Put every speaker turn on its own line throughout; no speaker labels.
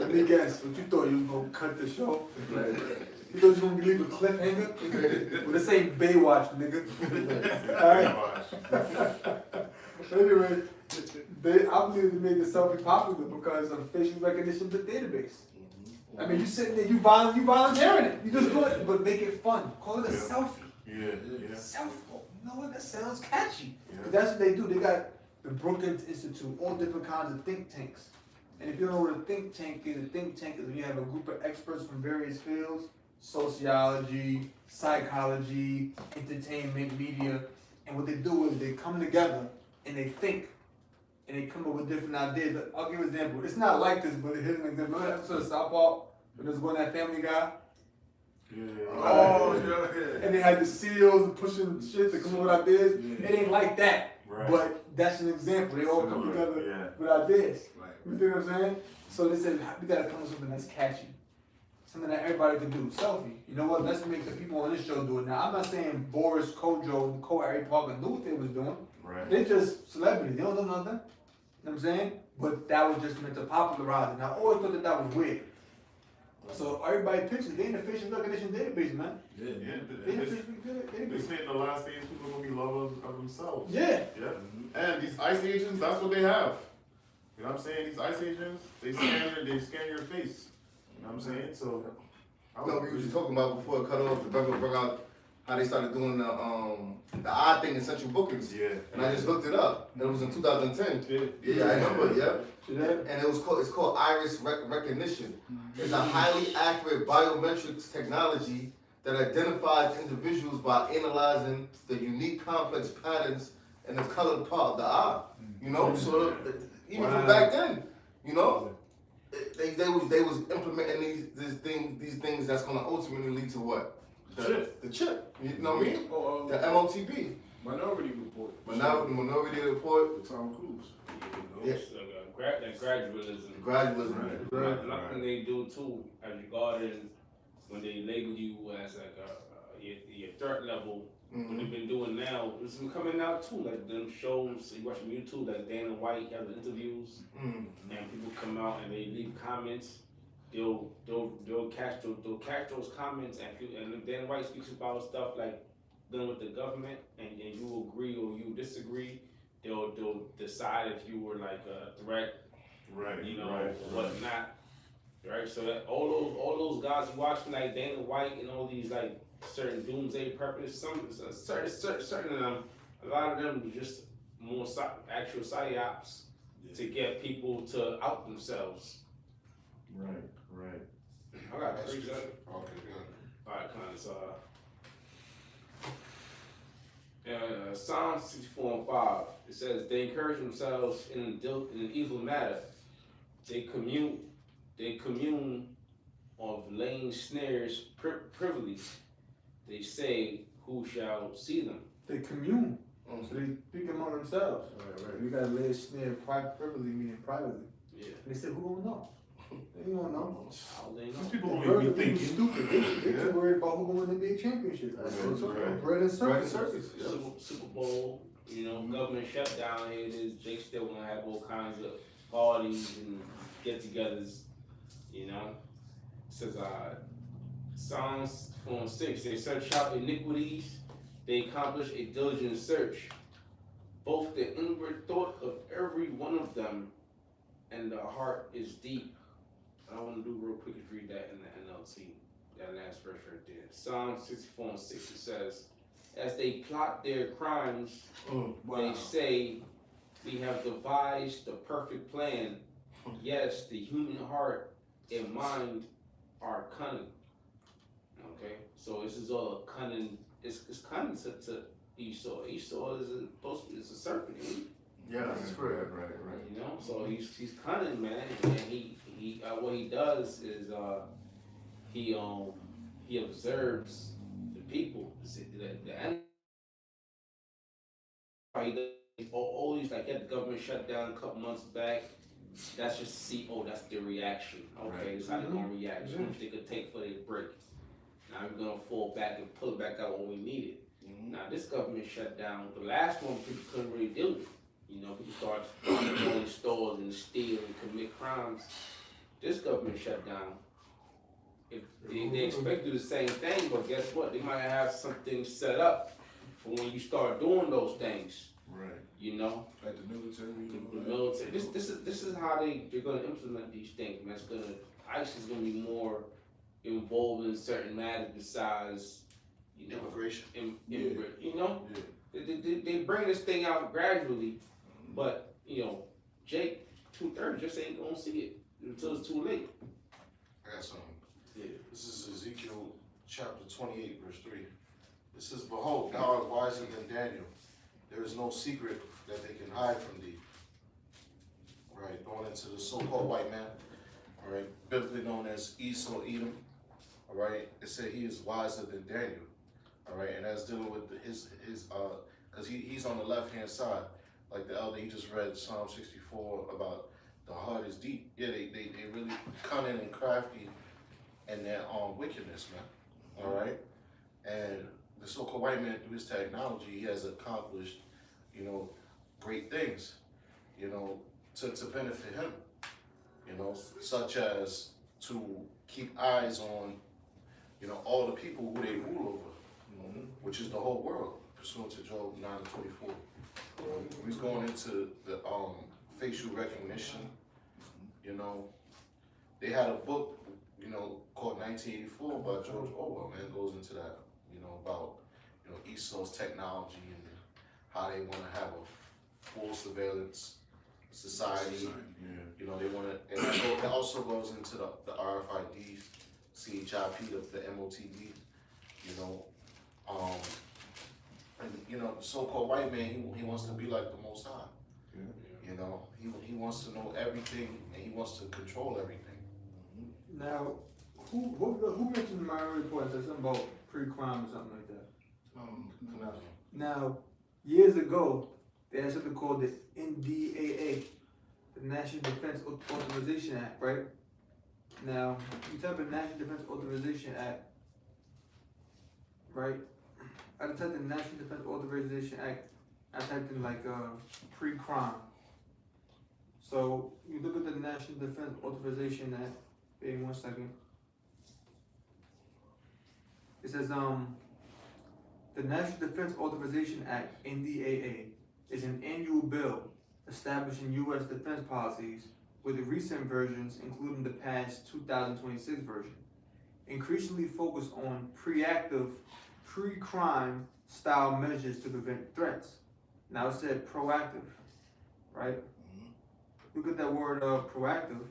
Let me guess, what you thought you was gonna cut the show? You thought you was gonna leave a cliffhanger? Well, this ain't Baywatch, nigga. Alright? Anyway, I believe they made the selfie popular because of facial recognition the database. I mean, you sitting there, you volunteering it. You just do it, but make it fun. Call it a selfie.
Yeah.
Selfie. You know what? That sounds catchy. Because that's what they do. They got the Brookings Institute, all different kinds of think tanks. And if you don't know what a think tank is when you have a group of experts from various fields, sociology, psychology, entertainment, media, and what they do is they come together and they think, and they come up with different ideas. I'll give you an example. It's not like this, but here's an example. Remember that episode of South Park when there's going that Family Guy?
Yeah.
Oh, yeah. And they had the seals pushing shit to come up with ideas.
Yeah.
It ain't like that,
Right.
but that's an example. They all come together with ideas.
Right.
You know what I'm saying? So they said, we gotta come with something that's catchy. Something that everybody can do. Selfie. You know what? Let's make the people on this show do it. Now, I'm not saying Boris, Kojo, Nicole, Harry Parker knew what they was doing.
Right.
They're just celebrities. They don't know nothing. You know what I'm saying? But that was just meant to popularize it. Now, I always thought that was weird. So everybody pictures, they in the facial recognition database, man.
Yeah.
They in the facial recognition
They
database.
say in the last days people are gonna be lovers of themselves.
Yeah.
Yeah. And these ICE agents, that's what they have. You know what I'm saying? These ICE agents, they scan your face. You know what I'm saying? So
No, we were just talking about before it cut off, the Beverly brought out how they started doing the odd thing in central bookings.
yeah.
And I just looked it up. And it was in 2010. Yeah, I remember, yeah. And it's called iris recognition. It's a highly accurate biometrics technology that identifies individuals by analyzing the unique complex patterns in the colored part of the eye. You know, so even from back then, you know, they was implementing these things that's gonna ultimately lead to what? The chip. You know what I mean? The MOTP.
Minority Report.
Minority Report.
With Tom Cruise.
Yeah.
That gradualism.
Gradualism.
Another thing they do too, as regarding when they label you as like your threat level. What they've been doing now, it's been coming out too, like them shows you watch on YouTube, like Dana White has interviews, and people come out and they leave comments. They'll catch those comments, and if Dana White speaks about stuff like dealing with the government, and you agree or you disagree, they'll decide if you were like a threat,
Right.
you know, or whatnot, right? So that all those guys watching like Dana White and all these like certain doomsday preppers, certain of them, a lot of them are just more actual psyops to get people to out themselves.
Right.
I got three.
Okay,
Alright, Psalm 64:5. It says they encourage themselves in an evil matter. They commune of laying snares privily. They say, who shall see them?
They commune. So they speak among themselves.
Right.
You gotta lay a snare privately, meaning privately.
Yeah.
And they said, who gonna know? They don't know.
How they know?
These people
The
don't even be
people
thinking.
stupid. They too worried about who gonna win the NBA championship. So it's okay. Bread and circus.
Super Bowl, you know, government shutdown. Here it is. Jake still gonna have all kinds of parties and get-togethers. You know, it says Psalms 4:6. They search out iniquities. They accomplish a diligent search. Both the inward thought of every one of them and the heart is deep. I want to do real quick is read that in the NLT. That last verse right there. Psalm 64:6. It says, as they plot their crimes, they say, we have devised the perfect plan. Yes, the human heart and mind are cunning. Okay, so this is all cunning. It's cunning to Esau. Esau is a serpent.
Yeah, that's right.
You know, so he's cunning, man, and he what he does is he observes the people, the animals. All these, like, had the government shut down a couple months back. That's just to see, that's their reaction. Okay, that's how they're gonna react. How much they could take for their break. Now we're gonna fall back and pull it back out when we need it. Now this government shut down. The last one people couldn't really deal with. You know, people start going to stores and steal and commit crimes. this government shutdown, if they expect to do the same thing, but guess what? They might have something set up for when you start doing those things.
Right.
You know,
Like the military.
the military. This is how they're gonna implement these things. Man, ICE is gonna be more involved in certain matters besides, you know,
Immigration.
You know,
Yeah.
they bring this thing out gradually, but you know, Jake 2/3 just ain't gonna see it until it's too late.
I got something.
Yeah.
This is Ezekiel chapter 28, verse 3. It says, "Behold, thou art wiser than Daniel. There is no secret that they can hide from thee." Right, going into the so-called white man, all right, biblically known as Esau Edom, all right. It said he is wiser than Daniel, all right, and that's dealing with his because he's on the left-hand side, like the elder, he just read Psalm 64 about the heart is deep. Yeah, they really cunning and crafty in their wickedness, man, all right, and the so-called white man, through his technology, he has accomplished, you know, great things, you know, to benefit him, you know, such as to keep eyes on, you know, all the people who they rule over, which is the whole world, pursuant to Job 9:24. He's going into the facial recognition, you know. They had a book, you know, called 1984 by George Orwell, man, goes into that, you know, about, you know, Esau's technology and how they want to have a full surveillance society. You know, they want to, and it also goes into the RFIDs, CHIP, the MOTD, you know, and you know, the so-called white man, he wants to be like the Most High. You know, he wants to know everything and he wants to control everything.
Now, who mentioned in my earlier report that something about pre-crime or something like that?
Canal.
Now, years ago, they had something called the NDAA, the National Defense Authorization Act, right? Now, you type in National Defense Authorization Act, right? I typed in National Defense Authorization Act, I typed in like pre-crime. So, you look at the National Defense Authorization Act, wait 1 second. It says, the National Defense Authorization Act, NDAA, is an annual bill establishing U.S. defense policies, with the recent versions, including the past 2026 version, increasingly focused on pre-crime style measures to prevent threats. Now it said proactive, right? Look at that word proactive.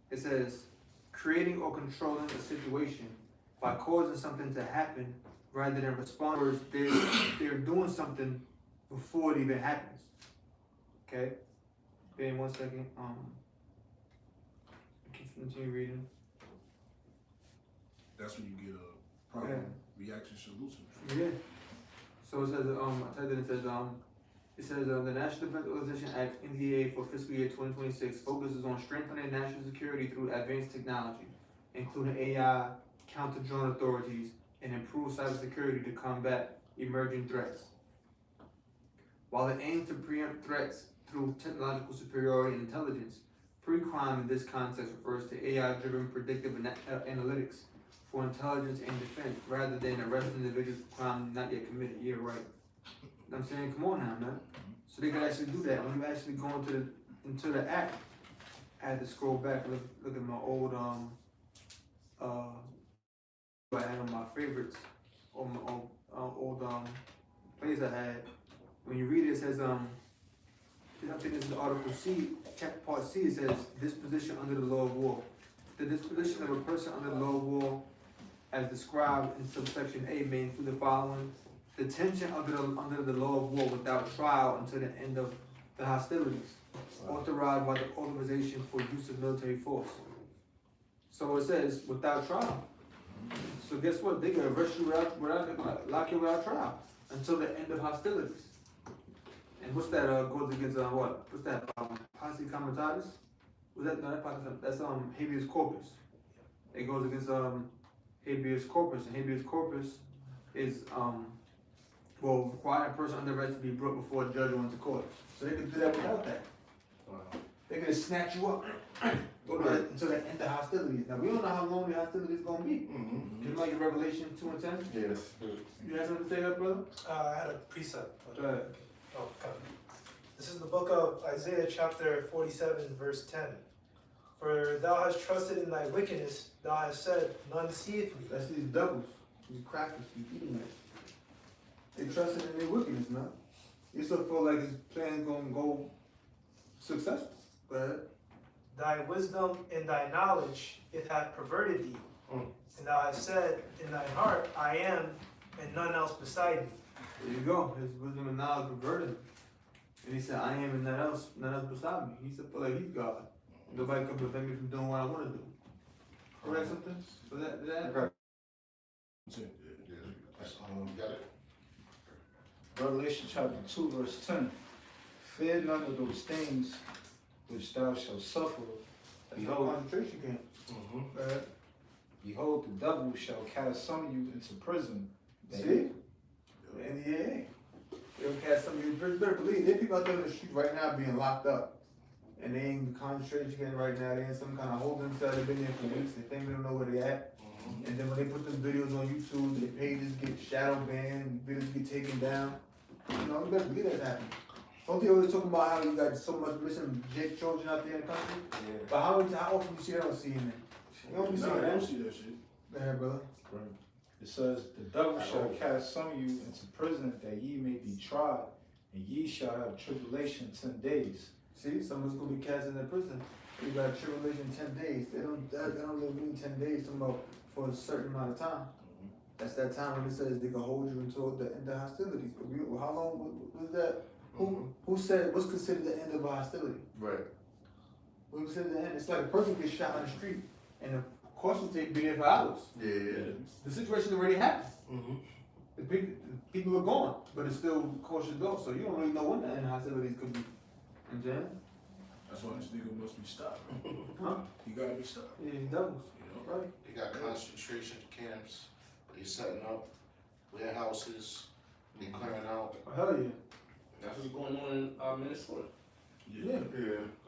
It says creating or controlling a situation by causing something to happen rather than responding. They're doing something before it even happens. Okay? Wait 1 second. Continue reading.
That's when you get a problem, reaction, solution.
Yeah. So it says, I typed it says, the National Defense Authorization Act, NDAA, for fiscal year 2026 focuses on strengthening national security through advanced technology, including AI, counter-drone authorities, and improved cybersecurity to combat emerging threats. While it aims to preempt threats through technological superiority and intelligence, pre-crime in this context refers to AI-driven predictive analytics for intelligence and defense, rather than arresting individuals for crime not yet committed. Yeah, right. I'm saying, come on now, man. So they could actually do that. When you actually go into the act, I had to scroll back, look at my old I had on my favorites, or my old plays I had. When you read it, it says I think this is Article C, Part C. It says disposition under the law of war. The disposition of a person under the law of war, as described in subsection A, may include the following: detention under the law of war without trial until the end of the hostilities, authorized by the authorization for use of military force. So it says without trial. So guess what? They can arrest you without lock you without trial until the end of hostilities. And what's that? Goes against what? What's that? Posse comitatus? Was that? No, that's habeas corpus. It goes against habeas corpus, and habeas corpus is will require a person under arrest to be brought before a judge or into court. So they can do that without that.
Wow.
they're gonna snatch you up. Go to until the end of hostilities. Now we don't know how long the hostilities gonna be.
Mm-hmm.
Just like in Revelation 2 and 10.
Yes.
You had something to say that, brother?
I had a precept.
Go ahead.
Oh, okay. This is the book of Isaiah, chapter 47, verse 10. For thou hast trusted in thy wickedness, thou hast said, none seeth me.
That's these devils, these crackers, these eating it. They trusted in their wickedness, man. You still feel like his plan gonna go successful. Go ahead.
Thy wisdom and thy knowledge, it hath perverted thee.
Mm.
And thou hast said in thine heart, I am, and none else beside me.
There you go. His wisdom and knowledge perverted him. And he said, I am and none else beside me. He said, feel like he's God. Nobody can prevent me from doing what I want to do. Correct something? Was that?
Okay.
Got it?
Revelation chapter 2, verse 10. Fear none of those things which thou shalt suffer.
That's no
Behold,
concentration camp.
Mm-hmm.
Go ahead.
behold, the devil shall cast some of you into prison.
See? The NDAA. They'll cast some of you. You better believe there are people out there in the street right now being locked up. And they ain't concentration camp right now. They in some kind of holding cell. They've been there for weeks. They think they don't know where they at. And then when they put them videos on YouTube, their pages get shadow banned, videos get taken down. You know, you better believe that's happening. Don't they always talk about how you got so much missing Jake children out there in the country?
Yeah.
But how often you see that on CNN? You don't be seeing
Nah, I
that.
don't see that shit.
Go ahead, brother.
It says, the devil shall cast some of you into prison that ye may be tried, and ye shall have tribulation 10 days.
See, someone's gonna be cast in the prison. You got tribulation 10 days. They don't live in 10 days. Talking about for a certain amount of time. That's that time when it says they can hold you until the end of hostilities. But how long was that? Who said what's considered the end of a hostility?
Right.
What's considered the end? It's like a person gets shot on the street and the caution tape be there for hours.
Yeah.
The situation already happened.
Mm-hmm.
The people are gone, but it's still cautious though. So you don't really know when the end of hostilities could be. You know what I'm saying?
That's why this nigga must be stopped.
Huh?
He gotta be stopped.
Yeah, he doubles.
You know?
Right.
They got concentration camps, they setting up warehouses, they clearing out.
Oh, hell yeah.
That's what's going on in Minnesota.
Yeah.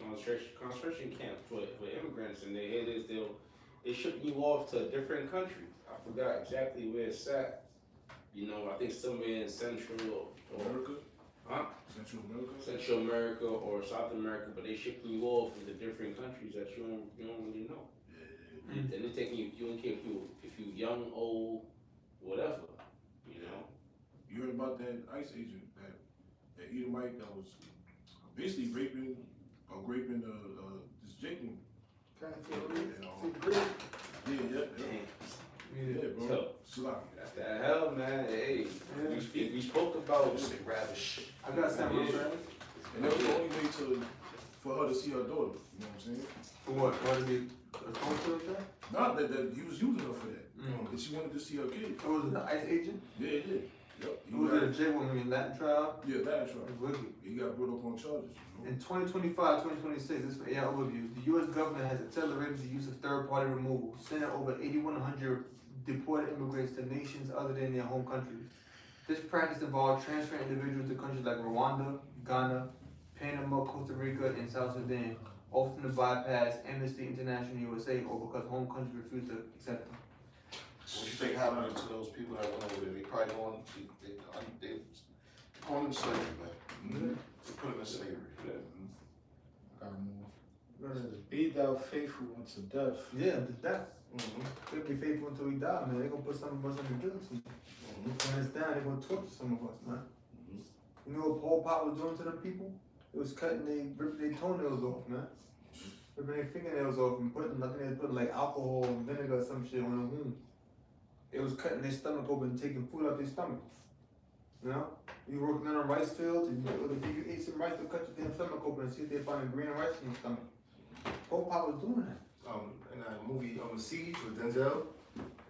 Concentration camp for immigrants, and they shipping you off to a different country. I forgot exactly where it's at. You know, I think somewhere in Central or
America?
huh?
Central America?
Central America or South America, but they shipping you off into different countries that you don't really know.
Yeah.
Mm.
And they're taking you. You don't care if you young, old, whatever. You know.
You heard about that ICE agent, that Edomite that was basically raping this Jacob. Yeah, bro.
So,
Sloppy.
that's the hell, man. Hey, we spoke about.
They ravish.
I got something
Yeah.
And that was the only way for her to see her daughter. You know what I'm saying?
For what? Why did he phone to like that?
Not that he was using her for that.
Mm.
And she wanted to see her kid.
It was an ICE agent?
Yeah. Yep.
It was a jailwoman in Latin trial?
Yeah, that
It
trial.
was wicked.
He got brought up on charges. You know?
In 2025, 2026, this is for AI overview, the U.S. government has accelerated the use of third-party removal, sending over 8,100 deported immigrants to nations other than their home countries. This practice involved transferring individuals to countries like Rwanda, Ghana, Panama, Costa Rica, and South Sudan, often to bypass Amnesty International USA or because home countries refuse to accept them.
What do you think happened to those people that went over there? They probably they going into slavery, man. They put them in slavery.
Got more. It says, be thou faithful unto death.
Yeah, to death.
Mm-hmm.
They'll be faithful until we die, man. They're gonna put some of us in the guillotine. Hands down, they're gonna torture some of us, man. You know what Pol Pot was doing to them people? It was ripping their toenails off, man. Ripping their fingernails off and putting, I think they put like alcohol and vinegar or some shit on the wound. It was cutting their stomach open and taking food out their stomach. You know? You working on a rice field, and if you ate some rice, they'll cut your damn stomach open and see if they find a green rice in your stomach. Pol Pot was doing that.
In that movie Siege with Denzel,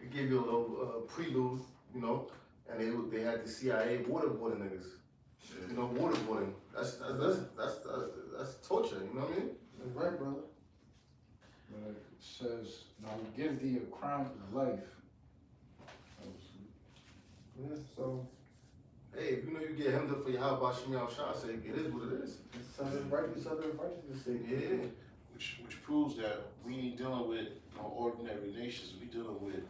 it gave you a little prelude, you know, and they had the CIA waterboarding niggas. You know, waterboarding. That's torture. You know what I mean?
That's right, brother.
It says, and I will give thee a crown of life.
Yeah, so
Hey, if you know you get hemmed up for your how about Shemi Al-Shah's sake, it is what it is.
It's Southern righteousness sake.
Yeah.
Which proves that we ain't dealing with no ordinary nations. We dealing with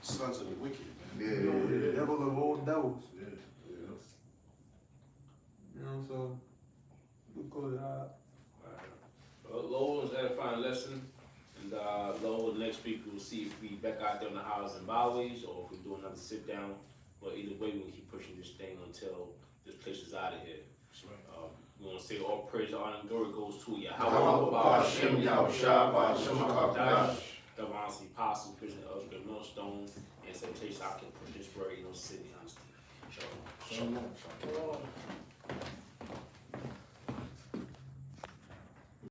sons of the wicked, man.
Yeah,
You know, the devil of all devils.
Yeah.
You know, so we call it
Lowell was edifying lesson, and Lowell next week we'll see if we back out there on the house in Bowie's or if we do another sit down. But either way, we will keep pushing this thing until this place is out of here. We want to say all praise, honor, and glory goes to Yahweh,
Hashem Yahushua, Hashem HaKadosh.
the honestly possible, President of the Millstone, and Temptation. I can put this word, sit in honesty. Shalom.
Shalom.